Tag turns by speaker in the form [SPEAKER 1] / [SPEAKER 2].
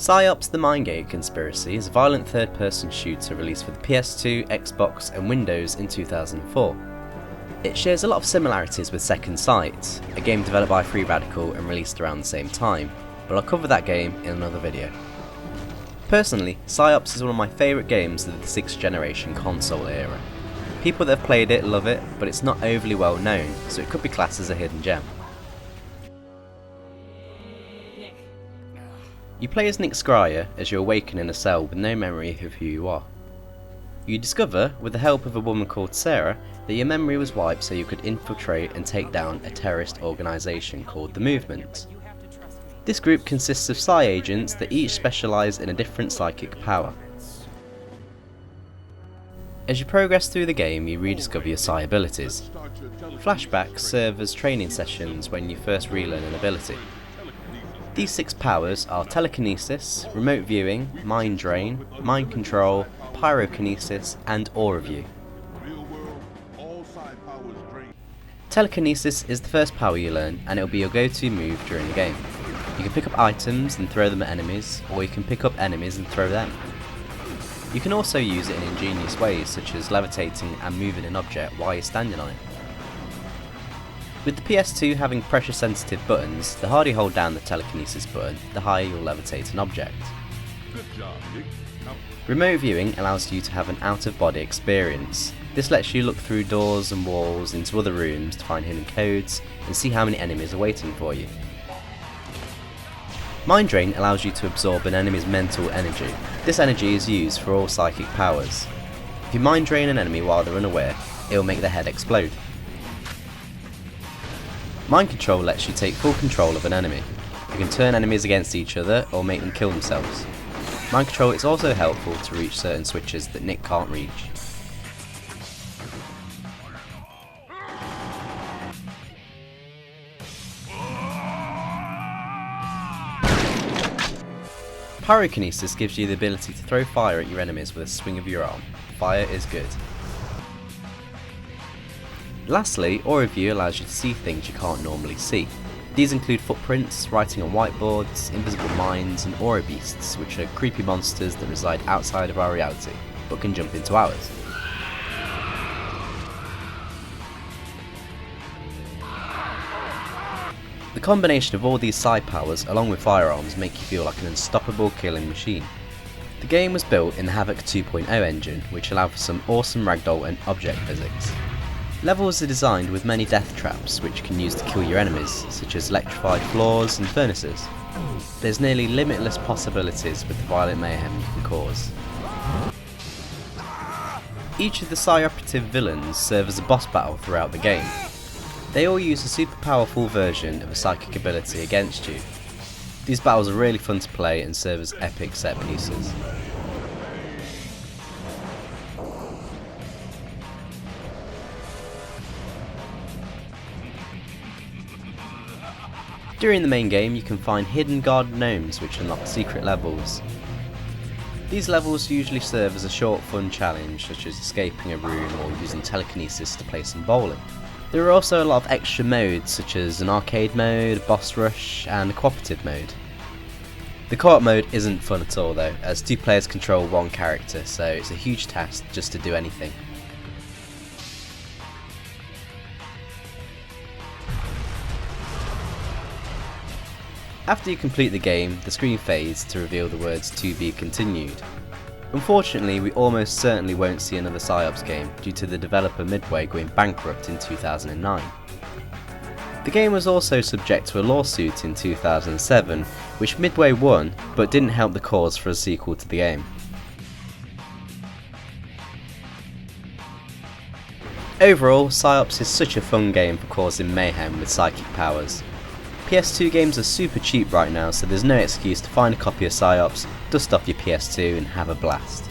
[SPEAKER 1] Psi-Ops the Mindgate Conspiracy is a violent third-person shooter released for the PS2, Xbox and Windows in 2004. It shares a lot of similarities with Second Sight, a game developed by Free Radical and released around the same time, but I'll cover that game in another video. Personally, Psi-Ops is one of my favourite games of the 6th generation console era. People that have played it love it, but it's not overly well known, so it could be classed as a hidden gem. You play as Nick Scryer as you awaken in a cell with no memory of who you are. You discover, with the help of a woman called Sarah, that your memory was wiped so you could infiltrate and take down a terrorist organisation called the Movement. This group consists of Psi agents that each specialise in a different psychic power. As you progress through the game, you rediscover your Psi abilities. Flashbacks serve as training sessions when you first relearn an ability. These 6 powers are telekinesis, remote viewing, mind drain, mind control, pyrokinesis and aura view. Telekinesis is the first power you learn and it will be your go-to move during the game. You can pick up items and throw them at enemies, or you can pick up enemies and throw them. You can also use it in ingenious ways such as levitating and moving an object while you're standing on it. With the PS2 having pressure sensitive buttons, the harder you hold down the telekinesis button, the higher you'll levitate an object. Remote viewing allows you to have an out of body experience. This lets you look through doors and walls into other rooms to find hidden codes and see how many enemies are waiting for you. Mind drain allows you to absorb an enemy's mental energy. This energy is used for all psychic powers. If you mind drain an enemy while they're unaware, it will make their head explode. Mind control lets you take full control of an enemy. You can turn enemies against each other or make them kill themselves. Mind control is also helpful to reach certain switches that Nick can't reach. Pyrokinesis gives you the ability to throw fire at your enemies with a swing of your arm. Fire is good. Lastly, aura view allows you to see things you can't normally see. These include footprints, writing on whiteboards, invisible mines and aura beasts, which are creepy monsters that reside outside of our reality, but can jump into ours. The combination of all these Psi powers along with firearms make you feel like an unstoppable killing machine. The game was built in the Havoc 2.0 engine, which allowed for some awesome ragdoll and object physics. Levels are designed with many death traps which you can use to kill your enemies, such as electrified floors and furnaces. There's nearly limitless possibilities with the violent mayhem you can cause. Each of the Psi operative villains serve as a boss battle throughout the game. They all use a super powerful version of a psychic ability against you. These battles are really fun to play and serve as epic set pieces. During the main game you can find hidden guard gnomes which unlock secret levels. These levels usually serve as a short fun challenge such as escaping a room or using telekinesis to play some bowling. There are also a lot of extra modes such as an arcade mode, a boss rush and a cooperative mode. The co-op mode isn't fun at all though, as 2 players control 1 character, so it's a huge task just to do anything. After you complete the game, the screen fades to reveal the words "to be continued." Unfortunately, we almost certainly won't see another Psi-Ops game due to the developer Midway going bankrupt in 2009. The game was also subject to a lawsuit in 2007, which Midway won, but didn't help the cause for a sequel to the game. Overall, Psi-Ops is such a fun game for causing mayhem with psychic powers. PS2 games are super cheap right now, so there's no excuse to find a copy of Psi-Ops, dust off your PS2 and have a blast.